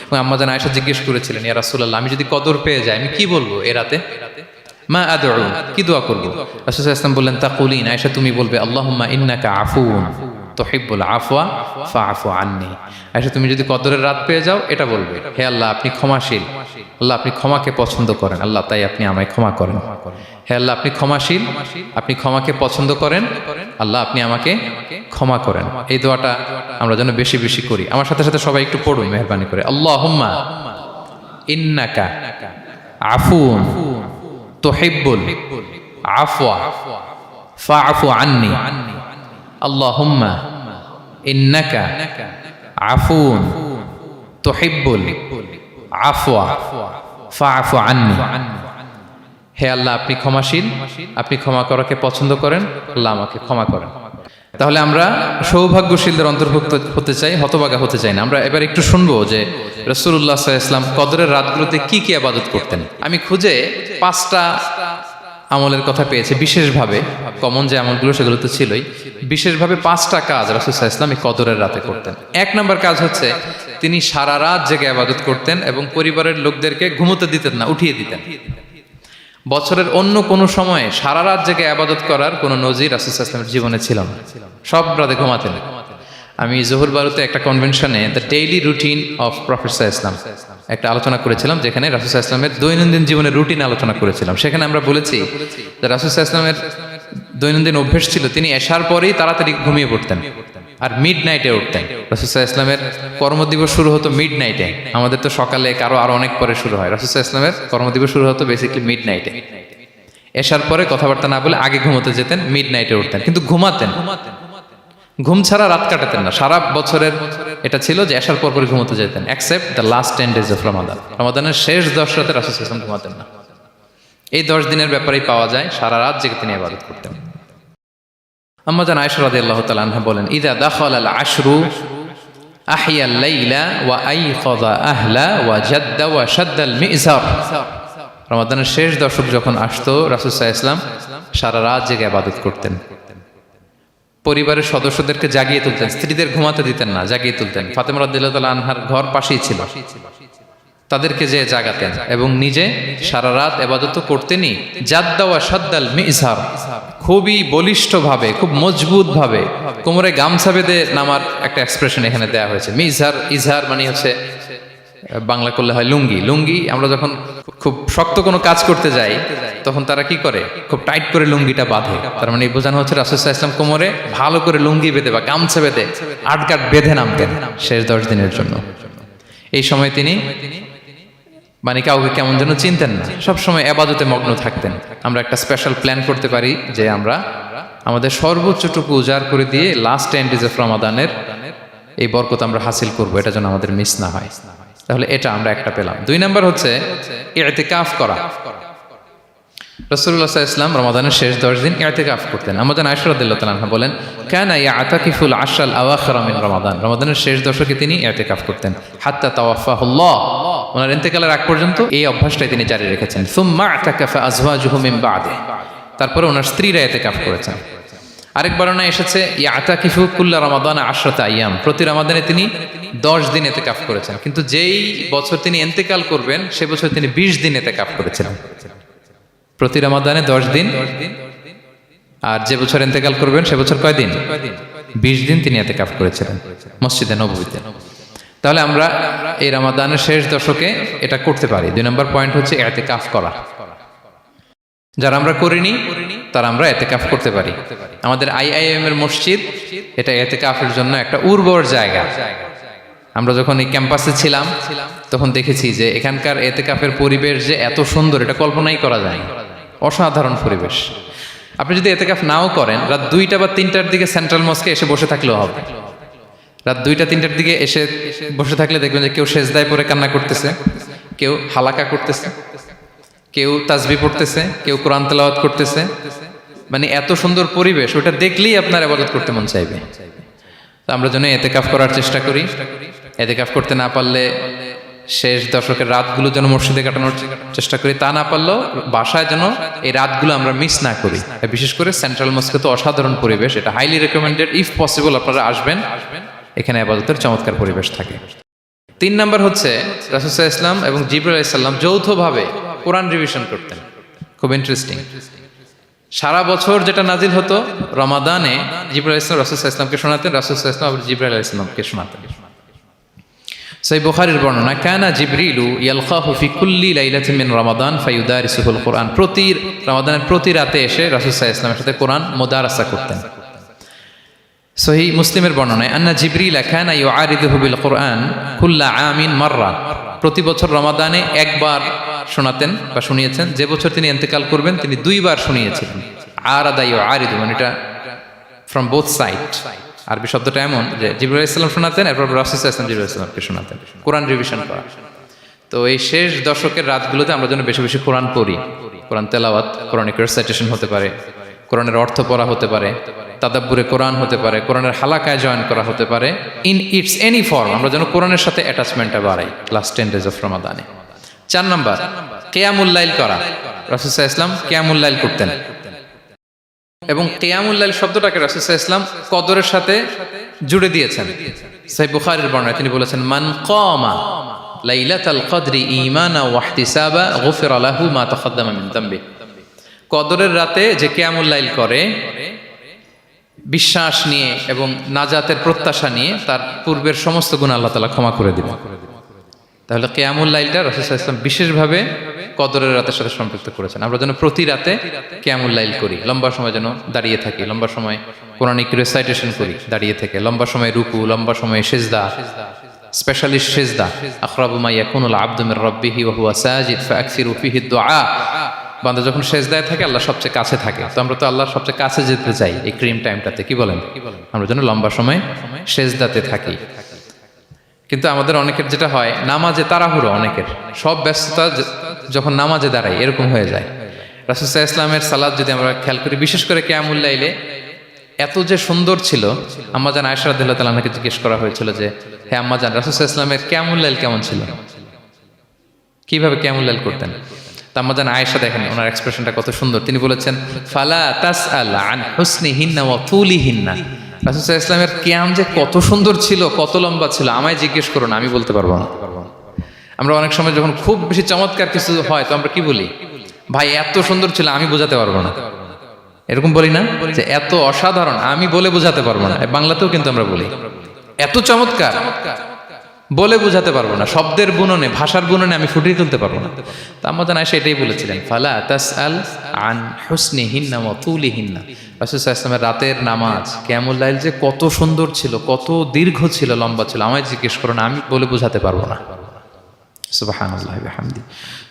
এবং আম্মা জান আয়েশা জিজ্ঞেস করেছিলেন, ইয়া রাসূলুল্লাহ, আমি যদি কদর পেয়ে যাই আমি কি বলবো এ রাতে? মা আদউ, কি দোয়া করবো? রাসূল সাল্লাল্লাহু আলাইহি ওয়াসাল্লাম বললেন, তাকুলিন, আয়েশা তুমি বলবে, আল্লাহুম্মা ইন্নাকা আফুউন তুহিব্বুল আফওয়া ফাআফু আন্নি। আয়েশা তুমি যদি কদরের রাত পেয়ে যাও এটা বলবে, হে আল্লাহ আপনি ক্ষমাশীল, আল্লাহ আপনি ক্ষমাকে পছন্দ করেন, আল্লাহ তাই আপনি আমায় ক্ষমা করেন। হে আল্লাহ আপনি ক্ষমাশীল, আপনি ক্ষমাকে পছন্দ করেন, আল্লাহ আপনি আমাকে ক্ষমা করেন। এই দোয়াটা আমরা যেন বেশি বেশি করি। আমার সাথে সাথে সবাই একটু পড়ুন মেহেরবানি করে, আল্লাহুম্মা ইন্নাকা আফুউন তুহিব্বুল আফওয়া ফাআফু আন্নি। আল্লাহুম্মা ইন্নাকা আফুউন তুহিব্বুল আফওয়া ফাআফু আন্নি। হে আল্লাহ আপনি ক্ষমাশীল, আপনি ক্ষমা করাকে পছন্দ করেন, আল্লাহ আমাকে ক্ষমা করেন। তাহলে আমরা সৌভাগ্যশীলদের অন্তর্ভুক্ত হতে চাই, হতভাগা হতে চাই না। আমরা এবার একটু শুনবো যে রাসূলুল্লাহ সাল্লাল্লাহু আলাইহি ওয়াসাল্লাম কদরের রাতগুলোতে কি কি ইবাদত করতেন। আমি খুঁজে 5টা আমলের কথা পেয়েছি বিশেষভাবে, কমন যে আমলগুলো সেগুলো তো ছিলই, বিশেষভাবে 5টা কাজ রাসূল সাল্লাল্লাহু আলাইহি ওয়াসাল্লাম এই কদরের রাতে করতেন। 1 নম্বর কাজ হচ্ছে তিনি সারা রাত জেগে ইবাদত করতেন এবং পরিবারের লোকদেরকে ঘুমোতে দিতেন না, উঠিয়ে দিতেন। বছরের অন্য কোনো সময়ে সারা রাত জেগে ইবাদত করার কোনো নজির রাসূল সাল্লাল্লাহু আলাইহি ওয়াসাল্লামের জীবনে ছিল না। সব রাতে ঘুমাতেন। আমি জোহর বারুতে একটা কনভেনশনে the daily routine of prophet সাল্লাল্লাহু আলাইহি ওয়াসাল্লাম একটা আলোচনা করেছিলাম, যেখানে রাসূল সাল্লাল্লাহু আলাইহি ওয়াসাল্লামের দৈনন্দিন জীবনের রুটিন আলোচনা করেছিলাম। সেখানে আমরা বলেছি যে রাসূল সাল্লাল্লাহু আলাইহি ওয়াসাল্লামের দৈনন্দিন অভ্যাস ছিল তিনি এশার পরেই তাড়াতাড়ি ঘুমিয়ে পড়তেন আর মিড নাইটে উঠতেন। রাসূল সাল্লাল্লাহু আলাইহি ওয়াসাল্লামের কর্মদিবস শুরু হতো মিড নাইটে। আমাদের তো সকালে কারো আরো অনেক পরে শুরু হয়, রাসূল সাল্লাল্লাহু আলাইহি ওয়াসাল্লামের কর্মদিবস শুরু হতো বেসিক্যালি মিড নাইটে। এশার পরে কথাবার্তা না বলে আগে ঘুমোতে যেতেন, মিড নাইটে উঠতেন, কিন্তু ঘুমাতেন। ঘুম ছাড়া রাত কাটাতেন না। সারা বছরের এটা ছিল যে এশার পর পরে ঘুমোতে যেতেন, except the last 10 days of Ramadan. রমাদানের শেষ 10 রাতে রাসূল সাল্লাল্লাহু আলাইহি ওয়াসাল্লাম ঘুমাতেন না। এই 10 দিনের ব্যাপারেই পাওয়া যায় সারা রাত জেগে তিনি ইবাদত করতেন। আম্মা জান আয়েশা রাদিয়াল্লাহু তাআলা আনহা বলেন, ইযা দাখালাল আশরু আহিয়াল লাইলা ওয়া আইকাযা আহলা ওয়া জাদ্দা ওয়া শাদ্দাল মিজার। রমাদানের শেষ দশক যখন আসতো রাসূল সাল্লাল্লাহু আলাইহি ওয়াসাল্লাম সারা রাত জেগে ইবাদত করতেন। পরিবারের সদস্যদেরকে জাগিয়ে তুলতেন, স্ত্রীদের ঘুমাতে দিতেন না, জাগিয়ে তুলতেন। ফাতেমা রাদিয়াল্লাহু তাআলা আনহার ঘর পাশেই ছিল, তাদেরকে যে জাগাতেন এবং নিজে সারা রাত ইবাদত করতেনই। জাদ্দা ওয়া শাদ্দাল মিজার, খুবই বলিষ্ঠভাবে, খুব মজবুতভাবে কোমরে গামছা বেঁধে নামার একটা এক্সপ্রেশন এখানে দেওয়া হয়েছে। মিজার, ইজহার মানে হচ্ছে বাংলা করলে হয় লুঙ্গি। লুঙ্গি আমরা যখন খুব শক্ত কোনো কাজ করতে যাই তখন তারা কি করে, খুব টাইট করে লুঙ্গিটা বাঁধে। তার মানে বোঝানো হচ্ছে রাসূল সাল্লাল্লাহু আলাইহি ওয়াসাল্লাম কোমরে ভালো করে লুঙ্গি বেঁধে বা গামছা বেঁধে আটকাট বেঁধে নামতেন শেষ 10 দিনের জন্য। এই সময় তিনি মানে কাউকে কেমন যেন চিনতেন না, সবসময় ইবাদতে মগ্ন থাকতেন। আমরা একটা স্পেশাল প্ল্যান করতে পারি যে আমরা আমাদের সর্বোচ্চটুকু উজাড় করে দিয়ে লাস্ট 10 days অফ রমাদানের এই বরকত আমরা হাসিল করব, এটা যেন আমাদের মিস না হয়। তাহলে এটা আমরা একটা পেলাম। 2 নাম্বার হচ্ছে ইতিকাফ করা। রাসূলুল্লাহ সাল্লাল্লাহু আলাইহি ওয়াসাল্লাম রমাদানের শেষ 10 দিন ইতিকাফ করতেন। আমাদের আয়েশা রাদিয়াল্লাহু তাআলা আনহা বলেন, কানা ইয়াতাকিফুল আশরাল আওয়াখির মিন রমাদান। রমাদানের শেষ দশকে তিনি ইতিকাফ করতেন। হাত্তা তাওয়াফাহুল্লাহ, ওনার ইন্তেকালের আগ পর্যন্ত এই অভ্যাসটাই তিনি জারি রেখেছেন। সুম্মা আতাকাফা আজওয়াজুহু মিন বা'দি, তারপরে ওনার স্ত্রীরা ইতিকাফ করেছেন। আরেক বর্ণনায় এসেছে ইয়াতাকিফু কুল্লা রমাদান 10 আইয়াম, প্রতি রমাদানে তিনি 10 দিন ইতিকাফ করেছেন। কিন্তু যেই বছর তিনি ইন্তেকাল করবেন সে বছর তিনি 20 দিন ইতিকাফ করেছিলেন। প্রতি রমাদানে 10 দিন, আর যে বছর ইন্তেকাল করবেন সে বছর কয় দিন? 20 দিন তিনি ইতিকাফ করেছিলেন মসজিদে নববীতে। তাহলে আমরা এই রমাদানের শেষ দশকে এটা করতে পারি। 2 নম্বর পয়েন্ট হচ্ছে ইতিকাফ করা। যারা আমরা করিনি তারা আমরা ইতিকাফ করতে পারি। আমাদের আইআইএম এর মসজিদ এটা ইতিকাফের জন্য একটা উর্বর জায়গা। আমরা যখন এই ক্যাম্পাসে ছিলাম তখন দেখেছি যে এখানকার ইতিকাফের পরিবেশ যে এত সুন্দর এটা কল্পনাই করা যায় না। অসাধারণ পরিবেশ। আপনি যদি ইতিকাফ নাও করেন, রাত 2টা বা 3টার দিকে সেন্ট্রাল মস্কে এসে বসে থাকলেও হবে। রাত 2টা 3টার দিকে এসে বসে থাকলে দেখবেন যে কেউ সেজদায় পড়ে কান্না করতেছে, কেউ হালাকা করতেছে, কেউ তাসবিহ পড়তেছে, কেউ কোরআন তেলাওয়াত করতেছে। মানে এত সুন্দর পরিবেশ, ওটা দেখলেই আপনার ইবাদত করতে মন চাইবে। তো আমরা যেন ইতিকাফ করার চেষ্টা করি। ইতিকাফ করতে না পারলে শেষ দশকের রাতগুলো যেন মসজিদে কাটানোর চেষ্টা করি, তা না পারলেও বাসায় যেন এই রাতগুলো আমরা মিস না করি। বিশেষ করে সেন্ট্রাল মস্কে তো অসাধারণ পরিবেশ, এটা হাইলি রেকমেন্ডেড। ইফ পসিবল আপনারা আসবেন, এখানে ইবাদতের চমৎকার পরিবেশ থাকে। 3 নাম্বার হচ্ছে রাসূল সাল্লাল্লাহু আলাইহি ওয়াসাল্লাম এবং জিবরাইল আলাইহিস সালাম যৌথভাবে কোরআন রিভিশন করতেন। খুব ইন্টারেস্টিং। সারা বছর যেটা নাজিল হতো, রমাদানে জিবরাইল আলাইহিস সালাম রাসূল সাল্লাল্লাহু আলাইহি ওয়াসাল্লামকে শোনাতেন, রাসূল সাল্লাল্লাহু আলাইহি ওয়াসাল্লাম আবার জিবরাইল আলাইহিস সালামকে শোনাতেন। সহিহ বুখারীর বর্ণনা, কানা জিবরিলু ইয়ালকাহু ফি কুল্লি লাইলাতিন মিন রমাদান ফায়ুদারিসুহুল কুরআন। প্রতি রমাদানের প্রতি রাতে এসে রাসূল সাল্লাল্লাহু আলাইহি ওয়াসাল্লামের সাথে কোরআন মুদারাসা করতেন। সহিহ মুসলিমের বর্ণনায়, আন্না জিবরিল কানা ইউআরিদুহু বিল কুরআন কুল্লা আমিন মাররা। প্রতি বছর রমাদানে একবার শোনাতেন বা শুনিয়েছেন, যে বছর তিনি ইন্তেকাল করবেন তিনি 2 বার শুনিয়েছিলেন। আরাদা ইউআরিদু মানে এটা ফ্রম বোথ সাইড। আরবি শব্দটা এমন যে জিবরাইল আলাইহিস সালাম শোনাতেন, এরপর রাসূল সাল্লাল্লাহু আলাইহি ওয়াসাল্লাম জিবরাইল আলাইহিস সালামকে শোনাতেন, কোরআন রিভিশন করা। তো এই শেষ দশকের রাতগুলোতে আমরা যেন বেশি বেশি কোরআন পড়ি, কোরআন তেলাওয়াত, কোরআনিক রিসাইটেশন হতে পারে, কোরআনের অর্থ পড়া হতে পারে, তাদাব্বুরে কোরআন হতে পারে, কোরআনের হালাকায় জয়েন করা হতে পারে, ইন ইটস এনি ফর্ম। আমরা যেন কোরআনের সাথে অ্যাটাচমেন্টটা বাড়াই লাস্ট 10 days অফ রমাদানে। 4 নাম্বার, কিয়ামুল লাইল করা। রাসূল সাল্লাল্লাহু আলাইহি ওয়াসাল্লাম কিয়ামুল লাইল করতেন এবং কিয়ামুল লাইল শব্দটাকে রাসূল সাল্লাল্লাহু আলাইহি ওয়াসাল্লাম কদরের সাথে জুড়ে দিয়েছেন। সহিহ বুখারীর বর্ণনায় তিনি বলেছেন, মান কামা লাইলাতাল কদরি ঈমানা ওয়া ইহতিসাবা গুফিরা লাহু মা তাকাদ্দামা মিন যামবি। কদরের রাতে যে কিয়ামুল লাইল করে বিশ্বাস নিয়ে এবং নাজাতের প্রত্যাশা নিয়ে, তার পূর্বের সমস্ত গুনাহ আল্লাহ তাআলা ক্ষমা করে দিবেন। তাহলে কিয়ামুল লাইলটা রাসূল সাল্লাল্লাহু আলাইহি ওয়াসাল্লাম বিশেষভাবে কদরের রাতের সাথে সম্পৃক্ত করেছেন। আমরা যেন প্রতি রাতে কিয়ামুল লাইল করি, লম্বা সময় যেন দাঁড়িয়ে থাকি, লম্বা সময় কোরআনিক রিসাইটেশন করি দাঁড়িয়ে থেকে, লম্বা সময় রুকু, লম্বা সময় সিজদা, স্পেশালি সিজদা। আখরাবু মা ইয়াকুনুল আবদু মির রাব্বিহি ওয়া হুয়া সাজিদ ফাআকসিরু ফিহি দুআ। বান্দা যখন সিজদায় থাকে আল্লাহ সবচেয়ে কাছে থাকে। তো আমরা তো আল্লাহর সবচেয়ে কাছে যেতে চাই এই ক্রিম টাইমটাতে, কি বলেন? আমরা যেন লম্বা সময় সিজদাতে থাকি। কিন্তু আমাদের অনেকের যেটা হয়, নামাজে তাড়াহুড়ো, অনেকের সব ব্যস্ততা যখন নামাজে দাঁড়াই এরকম হয়ে যায়। রাসূল সাল্লাল্লাহু আলাইহি ওয়াসাল্লামের সালাত যদি আমরা খেয়াল করি, বিশেষ করে কিয়ামুল লাইলে এত যে সুন্দর ছিল। আম্মাজান আয়েশা রাদিয়াল্লাহু তাআলা আনহাকে জিজ্ঞেস করা হয়েছিল যে, হে আম্মাজান, রাসূল সাল্লাল্লাহু আলাইহি ওয়াসাল্লামের কিয়ামুল লাইল কেমন ছিল, কিভাবে কিয়ামুল লাইল করতেন? তা আম্মাজান আয়েশা দেখেন ওনার এক্সপ্রেশনটা কত সুন্দর। তিনি বলেছেন, ফালা তাসআল আন হুসনিহিন্না ওয়া তুলিহিন্না। রাসূল সাল্লাল্লাহু আলাইহি ওয়াসাল্লামের কিয়াম যে কত সুন্দর ছিল, কত লম্বা ছিল, আমায় জিজ্ঞেস করো না, আমি বলতে পারবো না। আমরা অনেক সময় যখন খুব বেশি চমৎকার কিছু হয় তো আমরা কি বলি, ভাই এত সুন্দর ছিল, আমি বোঝাতে পারবো না। এরকম বলি না যে এত অসাধারণ, আমি বলে বোঝাতে পারবো না। বাংলাতেও কিন্তু আমরা বলি এত চমৎকার, বলে বোঝাতে পারবো না, শব্দের বুননে, ভাষার বুননে আমি ফুটিয়ে তুলতে পারবো না। তা আম্মাজান আয়েশা এটাই বলেছিলেন, ফালা তাসআল আন হুসনিহিন্না ওয়া তুলিহিন্না। রাসূল সাল্লাল্লাহু আলাইহি ওয়াসাল্লামের রাতের নামাজ কিয়ামুল লাইল যে কত সুন্দর ছিল, কত দীর্ঘ ছিল, লম্বা ছিল, আমায় জিজ্ঞেস করো না, আমি বলে বোঝাতে পারবো না। সুবহানাল্লাহি ওয়া বিহামদি।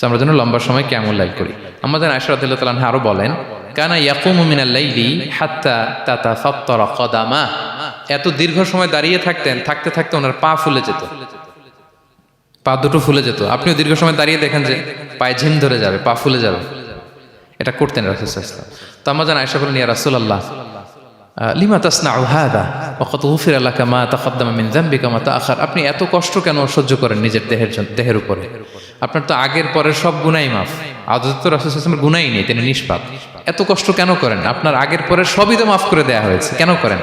আমরা যেন লম্বা সময় কিয়ামুল লাইল করি। আম্মাজান আয়েশা রাদিয়াল্লাহু তাআলা আনহা আরো বলেন, কানা ইয়াকুমু মিনাল লাইলি হাত্তা তাতাফাত্তারা কদামা। এত দীর্ঘ সময় দাঁড়িয়ে থাকতেন, থাকতে থাকতে ওনার পা ফুলে যেত, পা দুটো ফুলে যেত। আপনিও দীর্ঘ সময় দাঁড়িয়ে দেখেন যে পায়ে ঝিম ধরে যাবে, পা ফুলে যাবে, এটা করতেন রাসূল সাল্লাল্লাহু আলাইহি ওয়াসাল্লাম। তো আম্মাজান আয়েশা বলেন, ইয়া রাসূলুল্লাহ লিমা তাসনাউ হাযা ওয়া ক্বাদ গুফিরা লাকা মা তাকাদ্দামা মিন যামবিকা মা তাআখার। আপনি এত কষ্ট কেন সহ্য করেন নিজের দেহের উপরে? আপনার তো আগের পরের সব গুনাহই মাফ। আদতে তো রাসূল সাল্লাল্লাহু আলাইহি ওয়াসাল্লামের গুনাহই নেই, তিনি নিষ্পাপ। এত কষ্ট কেন করেন? আপনার আগের পরের সবই তো মাফ করে দেয়া হয়েছে, কেন করেন?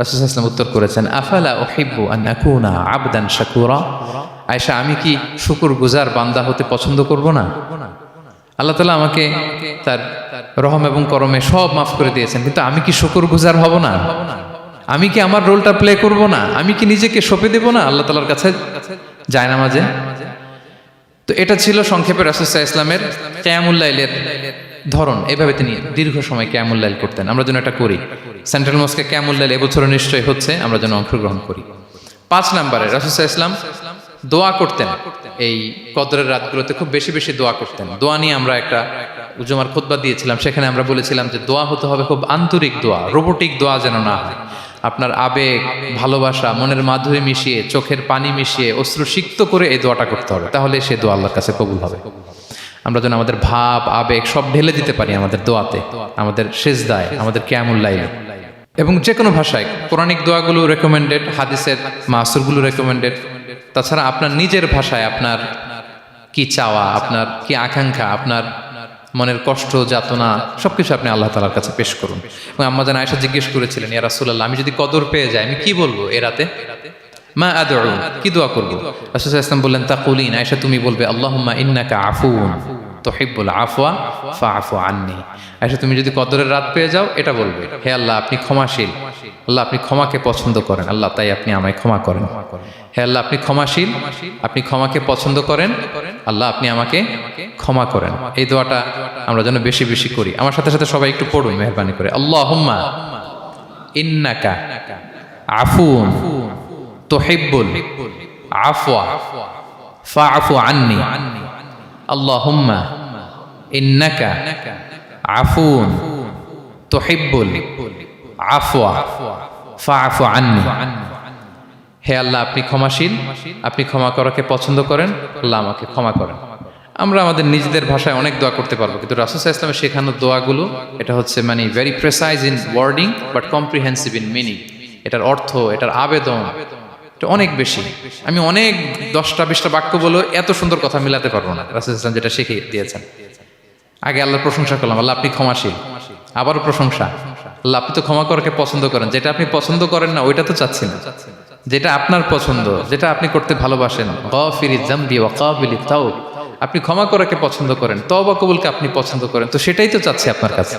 রাসূল সাল্লাল্লাহু আলাইহি ওয়াসাল্লাম উত্তর করেছেন, আফালা উহিব্বু আন আকুনা আবদান শাকুরা। আয়েশা, আমি কি শুকরগুজার বান্দা হতে পছন্দ করব না? আল্লাহ তাআলা আমাকে তার রহম এবং করমে সব মাফ করে দিয়েছেন, কিন্তু আমি কি শুকরগুজার হব না? আমি কি আমার রোলটা প্লে করব না? আমি কি নিজেকে সঁপে দেব না আল্লাহ তাআলার কাছে জায়নামাজে? তো এটা ছিল সংক্ষেপে রাসূল সাল্লাল্লাহু আলাইহি ওয়াসাল্লামের কিয়ামুল লাইলের ধরন। এভাবে তিনি দীর্ঘ সময় কিয়ামুল লাইল করতেন। আমরা যেন এটা করি। সেন্ট্রাল মস্কে কিয়ামুল লাইল এবছরও নিশ্চয়ই হচ্ছে, আমরা যেন অংশগ্রহণ করি। 5 নম্বরে রাসূল সাল্লাল্লাহু আলাইহি ওয়াসাল্লাম দোয়া করতেন। এই কদরের রাতগুলোতে খুব বেশি বেশি দোয়া করতেন। দোয়া নিয়ে আমরা একটা জুমার খুতবা দিয়েছিলাম, সেখানে আমরা বলেছিলাম যে দোয়া হতে হবে খুব আন্তরিক দোয়া, রোবোটিক দোয়া যেন না হয়। আপনার আবেগ, ভালোবাসা, মনের মাধুরী মিশিয়ে, চোখের পানি মিশিয়ে, অশ্রু সিক্ত করে এই দোয়াটা করতে হবে, তাহলে সে দোয়া আল্লাহর কাছে কবুল হবে। আমরা যেন আমাদের ভাব, আবেগ সব ঢেলে দিতে পারি আমাদের দোয়াতে, আমাদের সিজদায়, আমাদের কিয়ামুল লাইলে। এবং যে কোনো ভাষায় কোরআনিক দোয়াগুলো রেকমেন্ডেড, হাদিসের মাসুরগুলো রেকমেন্ডেড। তাছাড়া আপনার নিজের ভাষায় আপনার কি চাওয়া, আপনার কি আকাঙ্ক্ষা, আপনার মনের কষ্ট, যাতনা সবকিছু আপনি আল্লাহ তাআলার কাছে পেশ করুন। এবং আম্মাজান আয়েশা জিজ্ঞেস করেছিলেন, ইয়া রাসূলুল্লাহ, আমি যদি কদর পেয়ে যাই আমি কি বলবো এ রাতে? মা আদউ কি দোয়া করব? রাসূল সাল্লাল্লাহু আলাইহি ওয়াসাল্লাম বললেন তাকুলিন, আয়েশা তুমি বলবে আল্লাহুম্মা ইন্নাকা আফুন তুহিব্বুল আফওয়া ফাআফু আন্নি। আয়েশা তুমি যদি কদরের রাত পেয়ে যাও এটা বলবে, হে আল্লাহ আপনি ক্ষমাশীল, আল্লাহ আপনি ক্ষমাকে পছন্দ করেন, আল্লাহ তাই আপনি আমায় ক্ষমা করেন। হে আল্লাহ আপনি ক্ষমাশীল, আপনি ক্ষমাকে পছন্দ করেন, আল্লাহ আপনি আমাকে ক্ষমা করেন। এই দোয়াটা আমরা যেন বেশি বেশি করি। আমার সাথে সাথে সবাই একটু পড়ুন মেহেরবানি করে। আল্লাহুম্মা ইন্নাকা আফুন তুহিব্বুল আফওয়া ফাআফু আন্নি। আল্লাহুম্মা ইন্নাকা আফুন তুহিব্বুল আফওয়া ফাআফু আন্নি। হে আল্লাহ আপনি ক্ষমাশীল, আপনি ক্ষমা করাকে পছন্দ করেন, আল্লাহ আমাকে ক্ষমা করেন। আমরা আমাদের নিজেদের ভাষায় অনেক দোয়া করতে পারবো, কিন্তু রাসূল সাল্লাল্লাহু আলাইহি ওয়াসাল্লামের শেখানো দোয়াগুলো এটা হচ্ছে মানে very precise in wording but comprehensive in meaning. এটার অর্থ, এটার আবেদন এটা অনেক বেশি। আমি অনেক 10টা-20টা বাক্য বলে এত সুন্দর কথা মিলাতে পারবো না। রাসূল সাল্লাল্লাহু আলাইহি ওয়াসাল্লাম যেটা শিখিয়ে দিয়েছেন, আগে আল্লাহর প্রশংসা করলাম, আল্লাহ আপনি ক্ষমাশীল, আবারও প্রশংসা, আল্লাহ আপনি তো ক্ষমা করাকে পছন্দ করেন। যেটা আপনি পছন্দ করেন না ওইটা তো চাচ্ছি না, যেটা আপনার পছন্দ, যেটা আপনি করতে ভালোবাসেন, গাফিরিয যামবি ওয়া কাবিলিত তাওব, আপনি ক্ষমা করাকে পছন্দ করেন, তওবা কবুলকে আপনি পছন্দ করেন, তো সেটাই তো চাচ্ছি আপনার কাছে,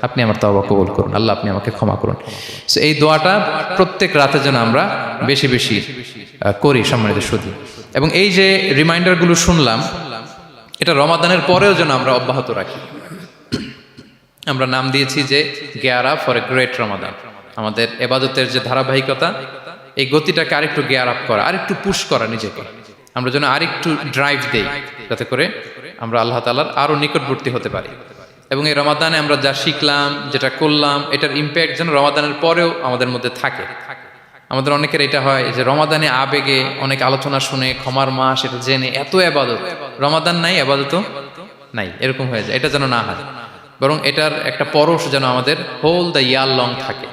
আপনি আমার তওবা কবুল করুন, আল্লাহ আপনি আমাকে ক্ষমা করুন। সো এই দোয়াটা প্রত্যেক রাতে যেন আমরা বেশি বেশি করি সম্মানিত সুধী। এবং এই যে রিমাইন্ডারগুলো শুনলাম, এটা রমাদানের পরেও যেন আমরা অব্যাহত রাখি। আমরা নাম দিয়েছি যে gear up for a great Ramadan. আমাদের এবাদতের যে ধারাবাহিকতা, এই গতিটাকে আরেকটু গিয়ার আপ করা, আরেকটু পুশ করা নিজেকে, আমরা যেন আরেকটু ড্রাইভ দেই, যাতে করে আমরা আল্লাহ তাআলার আরো নিকটবর্তী হতে পারি। এবং এই রমাদানে আমরা যা শিখলাম, যেটা করলাম, এটার ইম্প্যাক্ট যেন রমাদানের পরেও আমাদের মধ্যে থাকে। আমাদের অনেকের এটা হয় যে রমাদানে আবেগে অনেক আলোচনা শুনে, ক্ষমার মাস এটা জেনে এত এবাদত, রমাদান নাই এবাদতও নাই, এরকম হয়ে যায়। এটা যেন না হয়, বরং এটার একটা পরশ যেন আমাদের হোল দ্য ইয়ার লং থাকে।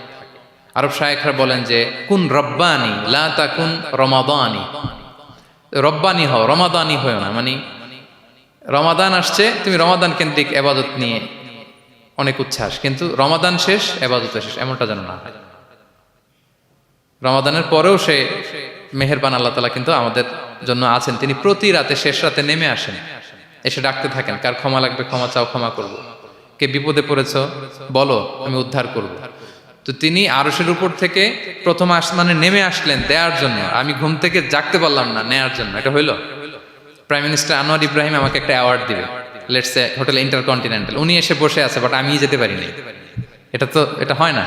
আরব শায়েখরা বলেন যে কুন রব্বানি লা তাকুন রমাদানি, রব্বানি হও, রমাদানি হও না। মানে রমাদান আসছে, তুমি রমাদান কেন্দ্রিক এবাদত নিয়ে অনেক উচ্ছ্বাস, কিন্তু রমাদান শেষ এবাদত শেষ, এমনটা যেন না হয়। রমাদানের পরেও সে মেহেরবান আল্লাহ তাআলা কিন্তু আমাদের জন্য আছেন। তিনি প্রতি রাতে শেষ রাতে নেমে আসেন, এসে ডাকতে থাকেন, কার ক্ষমা লাগবে ক্ষমা চাও, ক্ষমা করব। কে বিপদে পড়েছ বলো, আমি উদ্ধার করব। তো তিনি আরশের উপর থেকে প্রথম আসমানে নেমে আসলেন দেওয়ার জন্য। আমি ঘুম থেকে জাগতে পারলাম না, নেয়ার জন্য। এটা হইলো? প্রাইম মিনিস্টার আনোয়ার ইব্রাহিম আমাকে একটা অ্যাওয়ার্ড দিবে, লেটস সে হোটেল ইন্টারকন্টিনেন্টাল, উনি এসে বসে আছে, বাট আমি যেতে পারিনি। এটা হয় না।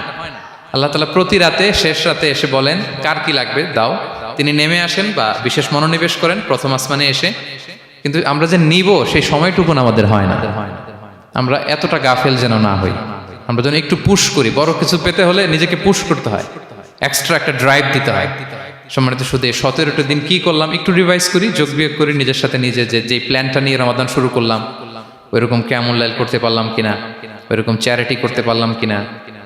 আল্লাহ তাআলা প্রতি রাতে শেষ রাতে এসে বলেন কার কি লাগবে দাও। তিনি নেমে আসেন বা বিশেষ মনোনিবেশ করেন প্রথম আসমানে এসে, কিন্তু আমরা যে নিব সেই সময়টুকুন আমাদের হয় না। আমরা এতটা গাফেল যেন না হই, আমরা যেন একটু পুশ করি। বড় কিছু পেতে হলে নিজেকে পুশ করতে হয়, এক্সট্রা একটা ড্রাইভ দিতে হয়। সম্মানিত শুধু 17টা দিন কি করলাম একটু রিভাইজ করি, যোগ বিয়োগ করি নিজের সাথে নিজে, যে প্ল্যানটা নিয়ে রমাদান শুরু করলাম ওইরকম কিয়ামুল লাইল করতে পারলাম কিনা, ওইরকম চ্যারিটি করতে পারলাম কিনা,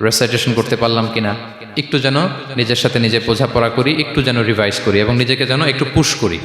রেসাইটেশন করতে পারলাম কিনা, একটু যেন নিজের সাথে নিজে বোঝাপড়া করি, একটু যেন রিভাইজ করি এবং নিজেকে যেন একটু পুশ করি।